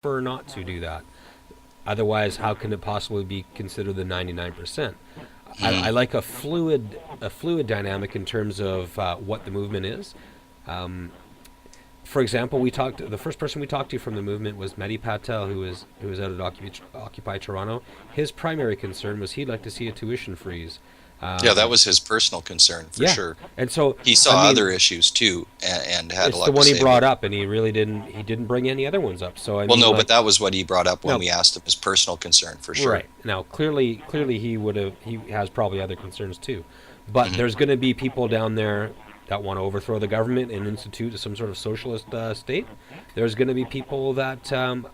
prefer not to do that. Otherwise, how can it possibly be considered the 99%? I like a fluid dynamic in terms of what the movement is. Um, for example, the first person we talked to from the movement was Mehdi Patel, who was out at Occupy Toronto. His primary concern was he'd like to see a tuition freeze. Yeah, that Um, was his personal concern for yeah, sure. and so He I saw mean, other issues too, and had a it's the lot to one he say brought about it. up, and he didn't bring any other ones up. So I Well, mean, no, but like, that was what he brought up when now, we asked him, his personal concern for sure. right now, clearly he has probably other concerns too, but Hmm. there's going to be people down there that want to overthrow the government and institute some sort of socialist state. There's going to be people that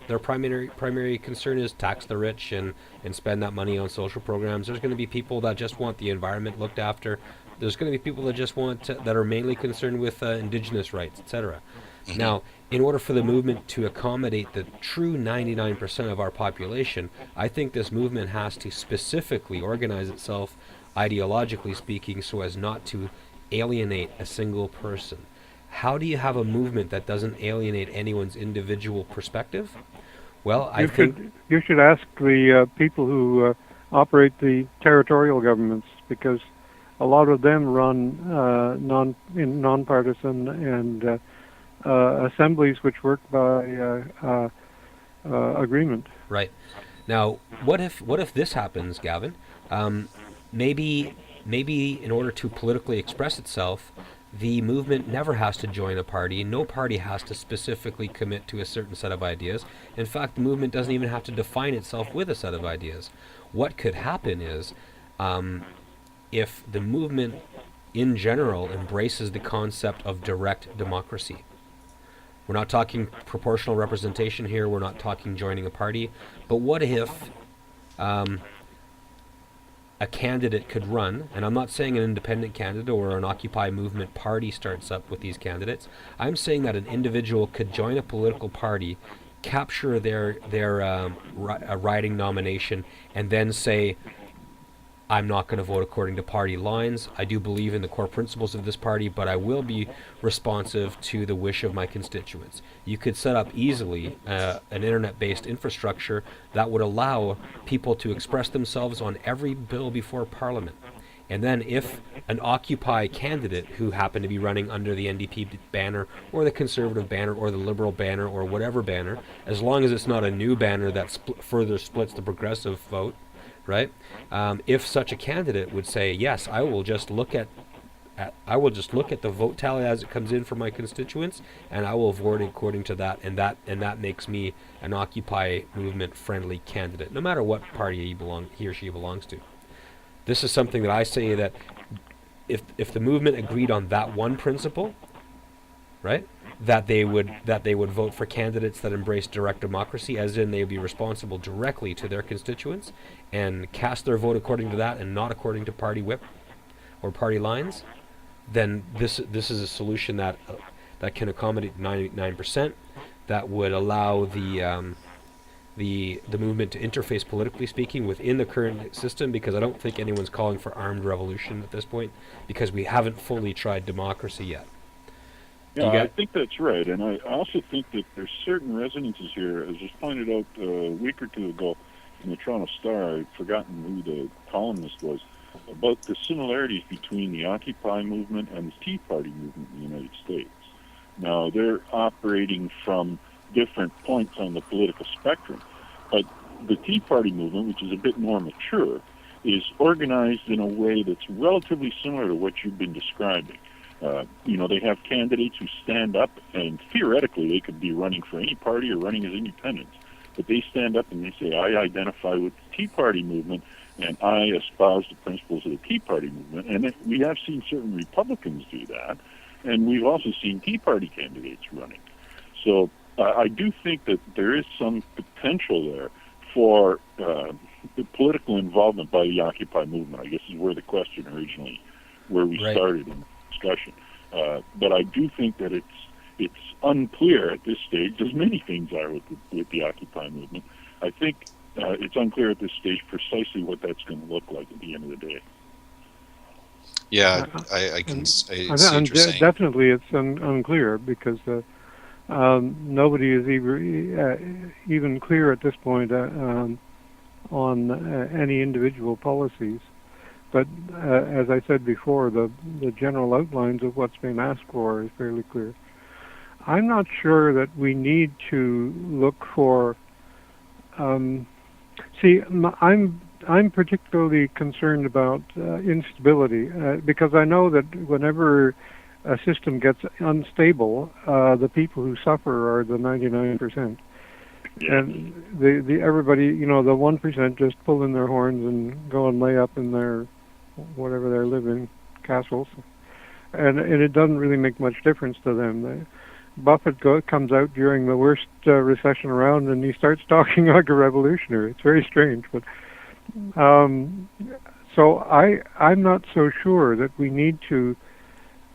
their primary concern is tax the rich and spend that money on social programs. There's going to be people that just want the environment looked after. There's going to be people that just that are mainly concerned with indigenous rights, etc. Hmm. Now, in order for the movement to accommodate the true 99% of our population, I think this movement has to specifically organize itself, ideologically speaking, so as not to alienate a single person. How do you have a movement that doesn't alienate anyone's individual perspective? Well, I You think should ask the people who operate the territorial governments, because a lot of them run nonpartisan and assemblies which work by agreement. right. Now, what if this happens, Gavin? Um, maybe in order to politically express itself, the movement never has to join a party. No party has to specifically commit to a certain set of ideas. In fact, the movement doesn't even have to define itself with a set of ideas. What could happen is, um, if the movement in general embraces the concept of direct democracy. We're not talking proportional representation here. We're not talking joining a party. But what if um, a candidate could run, and I'm not saying an independent candidate or an Occupy movement party starts up with these candidates. I'm saying that an individual could join a political party, capture their riding nomination, and then say, I'm not going to vote according to party lines. I do believe in the core principles of this party, but I will be responsive to the wish of my constituents. You could set up easily an internet-based infrastructure that would allow people to express themselves on every bill before Parliament. And then if an Occupy candidate who happened to be running under the NDP banner or the Conservative banner or the Liberal banner or whatever banner, as long as it's not a new banner that further splits the progressive vote, right? If such a candidate would say, "Yes, I will just look at the vote tally as it comes in from my constituents, and I will vote according to that," and that makes me an Occupy movement friendly candidate, no matter what party he or she belongs to. This is something that I say that if the movement agreed on that one principle, right? That they would vote for candidates that embrace direct democracy, as in they'd be responsible directly to their constituents and cast their vote according to that and not according to party whip or party lines. Then this is a solution that can accommodate 99%. That would allow the movement to interface politically speaking within the current system, because I don't think anyone's calling for armed revolution at this point, because we haven't fully tried democracy yet. Do Yeah, you I get? think that's right, and I also think that there's certain resonances here, as was pointed out a week or two ago in the Toronto Star. I've forgotten who the columnist was, about the similarities between the Occupy movement and the Tea Party movement in the United States. Now, they're operating from different points on the political spectrum, but the Tea Party movement, which is a bit more mature, is organized in a way that's relatively similar to what you've been describing. They have candidates who stand up, and theoretically they could be running for any party or running as independents, but they stand up and they say, I identify with the Tea Party movement, and I espouse the principles of the Tea Party movement. And we have seen certain Republicans do that, and we've also seen Tea Party candidates running. So I do think that there is some potential there for the political involvement by the Occupy movement, I guess is where the question originally, where we Right. started in the discussion. But I do think that it's unclear at this stage, as many things are with the Occupy movement. I think it's unclear at this stage precisely what that's going to look like at the end of the day. Yeah, Uh, I can and see what and you're saying. definitely it's unclear, because nobody is even clear at this point on any individual policies. But as I said before, the general outlines of what's being asked for is fairly clear. I'm not sure that we need to look for. I'm particularly concerned about instability because I know that whenever a system gets unstable, the people who suffer are the 99%. And the everybody, the 1% just pull in their horns and go and lay up in their whatever they're living castles, and it doesn't really make much difference to them. Buffett comes out during the worst recession around, and he starts talking like a revolutionary. It's very strange, but so I'm not so sure that we need to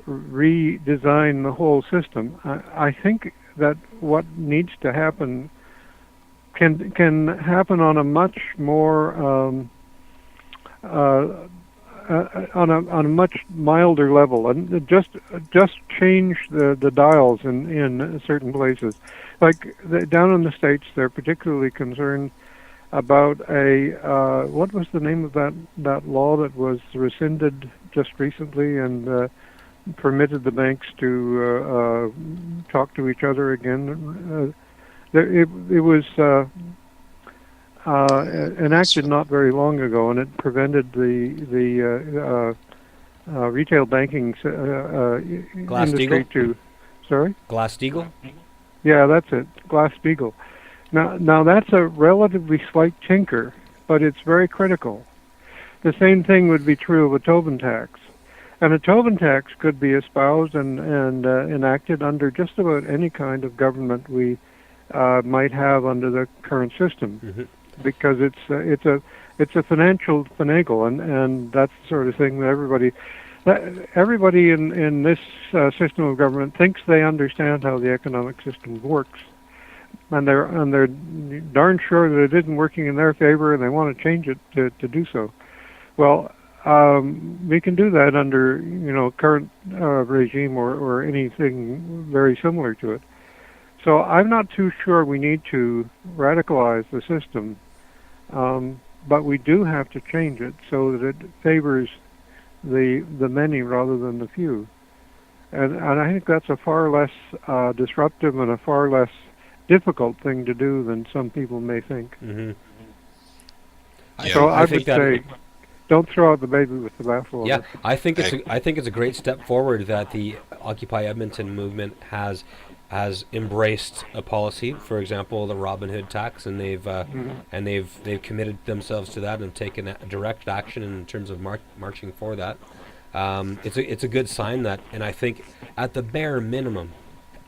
redesign the whole system. I think that what needs to happen can happen on a much more on a much milder level, and just change the dials in certain places. Like down in the States, they're particularly concerned about what was the name of that law that was rescinded just recently and permitted the banks to talk to each other again. It was enacted not very long ago, and it prevented the retail banking industry to. Sorry? Glass-Steagall? Yeah, that's it. Glass-Steagall. Now that's a relatively slight tinker, but it's very critical. The same thing would be true of a Tobin tax. And a Tobin tax could be espoused and enacted under just about any kind of government we might have under the current system, because it's a financial finagle, and that's the sort of thing that everybody in this system of government thinks they understand how the economic system works, and they're darn sure that it isn't working in their favor, and they want to change it to do so. Well, we can do that under current regime or anything very similar to it. So I'm not too sure we need to radicalize the system, but we do have to change it so that it favors the many rather than the few. And I think that's a far less disruptive and a far less difficult thing to do than some people may think. Mm-hmm. So I would say, don't throw out the baby with the bathwater. Yeah, I think it's a great step forward that the Occupy Edmonton movement has embraced a policy, for example, the Robin Hood tax, and they've committed themselves to that and taken a direct action in terms of marching for that. It's a good sign that, and I think at the bare minimum,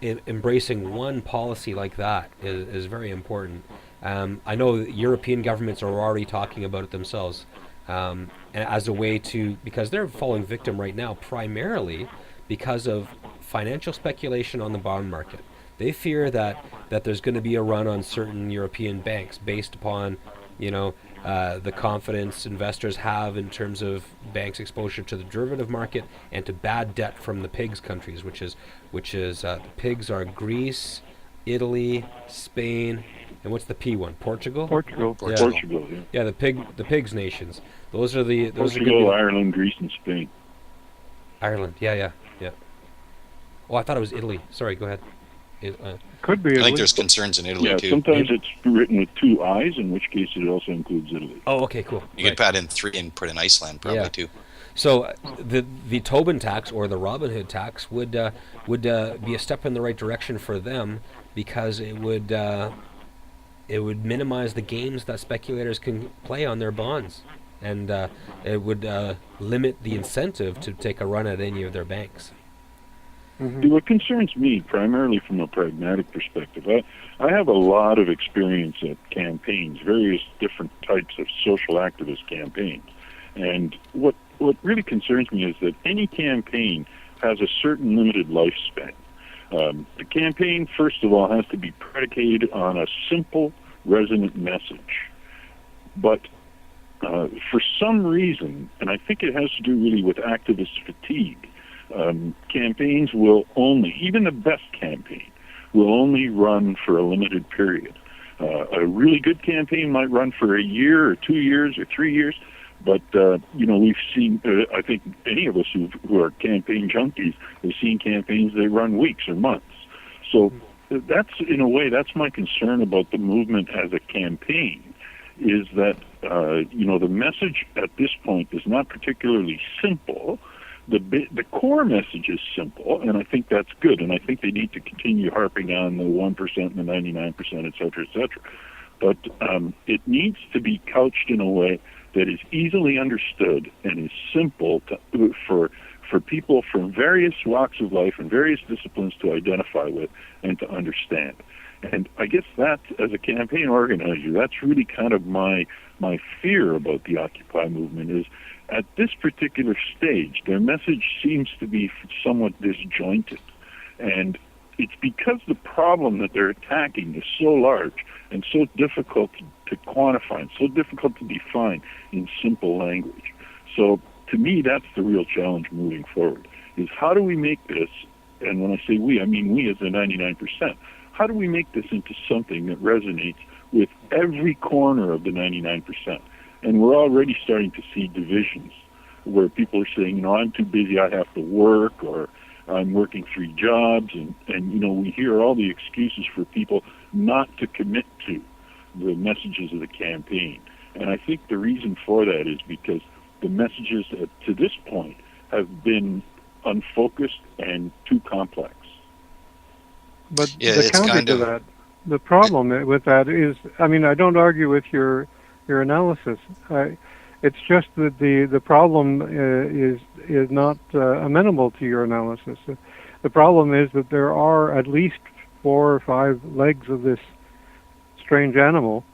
embracing one policy like that is very important. I know European governments are already talking about it themselves as a way to, because they're falling victim right now primarily because of financial speculation on the bond market. They fear that there's going to be a run on certain European banks based upon, the confidence investors have in terms of banks' exposure to the derivative market and to bad debt from the PIGS countries, which is the PIGS are Greece, Italy, Spain, and what's the P one? Portugal. Portugal. Yeah, the PIGS nations. Those are Portugal, Ireland, Greece, and Spain. Ireland. Yeah. Oh, I thought it was Italy. Sorry, go ahead. Could be. I think there's concerns in Italy too. Sometimes it's written with two I's, in which case it also includes Italy. Oh, okay, cool. You could add in 3 and put in Iceland probably too. So the Tobin tax or the Robin Hood tax would be a step in the right direction for them, because it would minimize the games that speculators can play on their bonds, and it would limit the incentive to take a run at any of their banks. Mm-hmm. What concerns me, primarily from a pragmatic perspective, I have a lot of experience at campaigns, various different types of social activist campaigns. And what really concerns me is that any campaign has a certain limited lifespan. The campaign, first of all, has to be predicated on a simple, resonant message. But for some reason, and I think it has to do really with activist fatigue, campaigns will only, even the best campaign, will only run for a limited period. A really good campaign might run for a year or 2 years or 3 years, but we've seen. I think any of us who are campaign junkies have seen campaigns that run weeks or months. So that's, in a way, that's my concern about the movement as a campaign. Is that the message at this point is not particularly simple. The core message is simple, and I think that's good, and I think they need to continue harping on the 1% and the 99%, et cetera, et cetera. But it needs to be couched in a way that is easily understood and is simple for people from various walks of life and various disciplines to identify with and to understand. And I guess that, as a campaign organizer, that's really kind of my fear about the Occupy movement is, at this particular stage, their message seems to be somewhat disjointed. And it's because the problem that they're attacking is so large and so difficult to quantify and so difficult to define in simple language. So to me, that's the real challenge moving forward, is how do we make this, and when I say we, I mean we as the 99%, how do we make this into something that resonates with every corner of the 99%? And we're already starting to see divisions where people are saying, I'm too busy, I have to work, or I'm working 3 jobs, and we hear all the excuses for people not to commit to the messages of the campaign. And I think the reason for that is because the messages to this point have been unfocused and too complex. But the counter to that, the problem with that is, I don't argue with your analysis. It's just that the problem is not amenable to your analysis. The problem is that there are at least 4 or 5 legs of this strange animal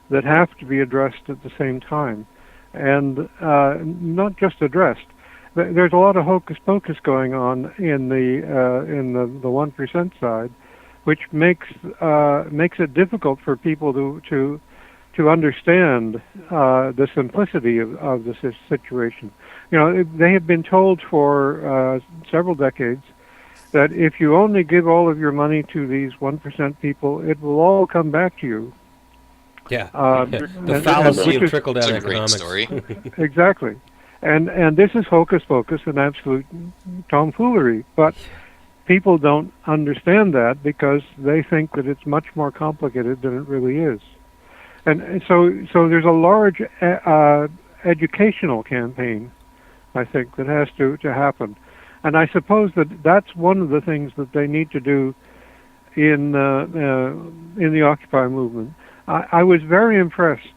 that have to be addressed at the same time, and not just addressed. There's a lot of hocus pocus going on in the 1% side, which makes it difficult for people to understand the simplicity of the situation. They have been told for several decades that if you only give all of your money to these 1% people, it will all come back to you. Yeah, the fallacy of trickle-down economics. Great story. Exactly. And this is hocus pocus and absolute tomfoolery, but people don't understand that because they think that it's much more complicated than it really is. And so there's a large educational campaign, I think, that has to happen. And I suppose that's one of the things that they need to do in the Occupy movement. I was very impressed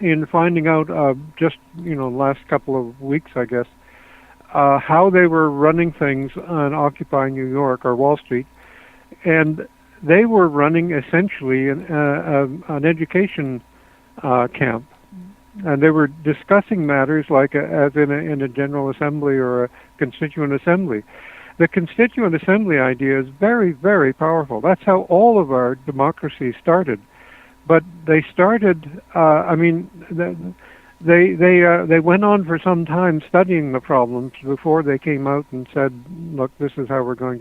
in finding out just last couple of weeks, I guess, how they were running things on Occupy New York or Wall Street, and they were running essentially an education camp, and they were discussing matters like as in a general assembly or a constituent assembly. The constituent assembly idea is very, very powerful. That's how all of our democracies started. But they started. They went on for some time studying the problems before they came out and said, "Look, this is how we're going to."